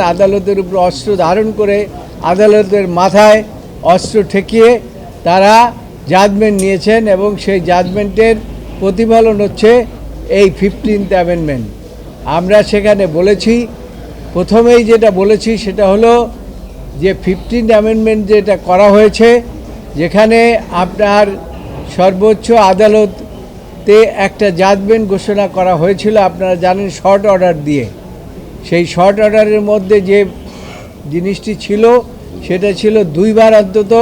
আদালতের উপর অস্ত্র ধারণ করে আদালতের মাথায় অস্ত্র ঠেকিয়ে তারা জাজমেন্ট নিয়েছেন এবং সেই জাজমেন্টের প্রতিফলন হচ্ছে এই 15th অ্যামেন্ডমেন্ট। আমরা সেখানে বলেছি, প্রথমেই যেটা বলেছি সেটা হলো যে 15th অ্যামেন্ডমেন্ট যেটা করা হয়েছে, যেখানে আপনার সর্বোচ্চ আদালতে একটা জাজমেন্ট ঘোষণা করা হয়েছিল, আপনারা জানেন, শর্ট অর্ডার দিয়ে। সেই শর্ট অর্ডারের মধ্যে যে জিনিসটি ছিল সেটা ছিল 2 বার অন্তত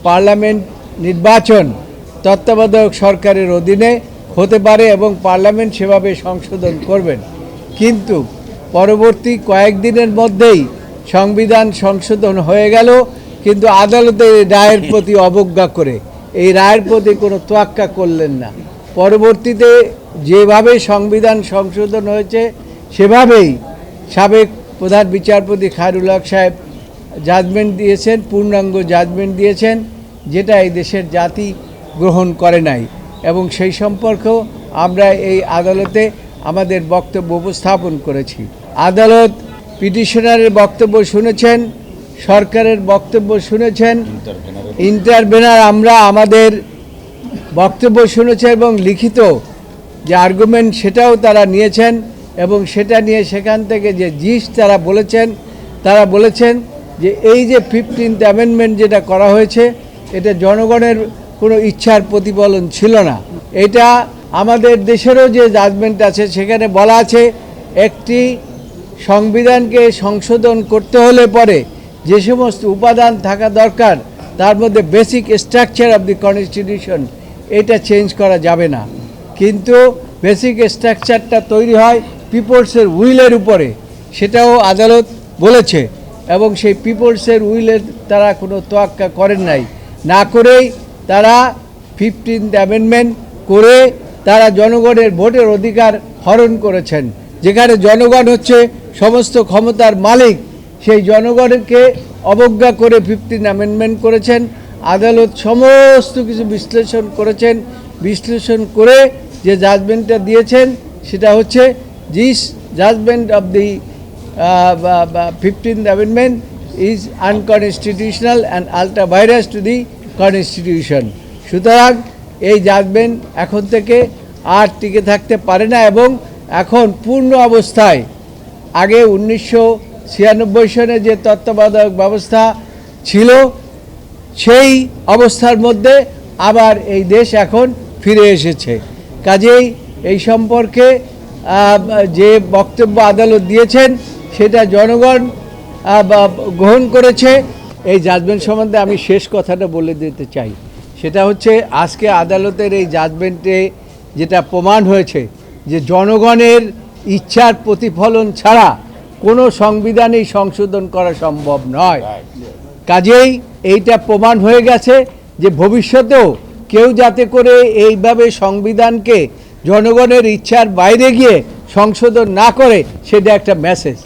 পার্লামেন্ট নির্বাচন তত্ত্বাবধায়ক সরকারের অধীনে হতে পারে এবং পার্লামেন্ট সেভাবে সংশোধন করবেন। কিন্তু পরবর্তী কয়েকদিনের মধ্যেই সংবিধান সংশোধন হয়ে গেল, কিন্তু আদালতের রায়ের প্রতি অবজ্ঞা করে এই রায়ের প্রতি কোনো তোয়াক্কা করলেন না। পরবর্তীতে যেভাবে সংবিধান সংশোধন হয়েছে সেভাবেই সাবেক প্রধান বিচারপতি খায়রুল হক সাহেব জাজমেন্ট দিয়েছেন, পূর্ণাঙ্গ জাজমেন্ট দিয়েছেন, যেটা এই দেশের জাতি গ্রহণ করে নাই। এবং সেই সম্পর্কেও আমরা এই আদালতে আমাদের বক্তব্য উপস্থাপন করেছি। আদালত পিটিশনারের বক্তব্য শুনেছেন, সরকারের বক্তব্য শুনেছেন, ইন্টারভেনার আমরা আমাদের বক্তব্য শুনেছে এবং লিখিত যে আর্গুমেন্ট সেটাও তারা নিয়েছেন এবং সেটা নিয়ে সেখান থেকে যে তারা বলেছেন যে এই যে 15th অ্যামেন্ডমেন্ট যেটা করা হয়েছে এটা জনগণের কোনো ইচ্ছার প্রতিফলন ছিল না। এটা আমাদের দেশেরও যে জাজমেন্ট আছে সেখানে বলা আছে একটি সংবিধানকে সংশোধন করতে হলে পরে যে সমস্ত উপাদান থাকা দরকার তার মধ্যে basic structure of the constitution এটা চেঞ্জ করা যাবে না। কিন্তু বেসিক স্ট্রাকচারটা তৈরি হয় পিপলসের উইলের উপরে, সেটাও আদালত বলেছে এবং সেই পিপলসের উইলের তারা কোনো তোয়াক্কা করেন নাই, না করেই তারা 15th অ্যামেন্ডমেন্ট করে তারা জনগণের ভোটের অধিকার হরণ করেছেন। যেখানে জনগণ হচ্ছে সমস্ত ক্ষমতার মালিক, সেই জনগণকে অবজ্ঞা করে 15th অ্যামেন্ডমেন্ট করেছেন। আদালত সমস্ত কিছু বিশ্লেষণ করে যে জাজমেন্টটা দিয়েছেন সেটা হচ্ছে this judgement of the 15th amendment is unconstitutional and ultra vires to the constitution. সুতরাং এই জাজমেন্ট এখন থেকে আর টিকে থাকতে পারে না এবং এখন পূর্ণ অবস্থায় আগে 1996 সনে যে তত্ত্বাবধায়ক ব্যবস্থা ছিল সেই অবস্থার মধ্যে আবার এই দেশ এখন ফিরে এসেছে। কাজেই এই সম্পর্কে যে বক্তব্য আদালত দিয়েছেন সেটা জনগণ গ্রহণ করেছে। এই জাজমেন্ট সম্বন্ধে আমি শেষ কথাটা বলে দিতে চাই, সেটা হচ্ছে আজকে আদালতের এই জাজমেন্টে যেটা প্রমাণ হয়েছে যে জনগণের ইচ্ছার প্রতিফলন ছাড়া কোনো সংবিধানই সংশোধন করা সম্ভব নয়। কাজেই এইটা প্রমাণ হয়ে গেছে যে ভবিষ্যতেও কেউ যাতে করে এইভাবে সংবিধানকে জনগণের ইচ্ছার বাইরে গিয়ে সংশোধন না করে, সেটা একটা মেসেজ।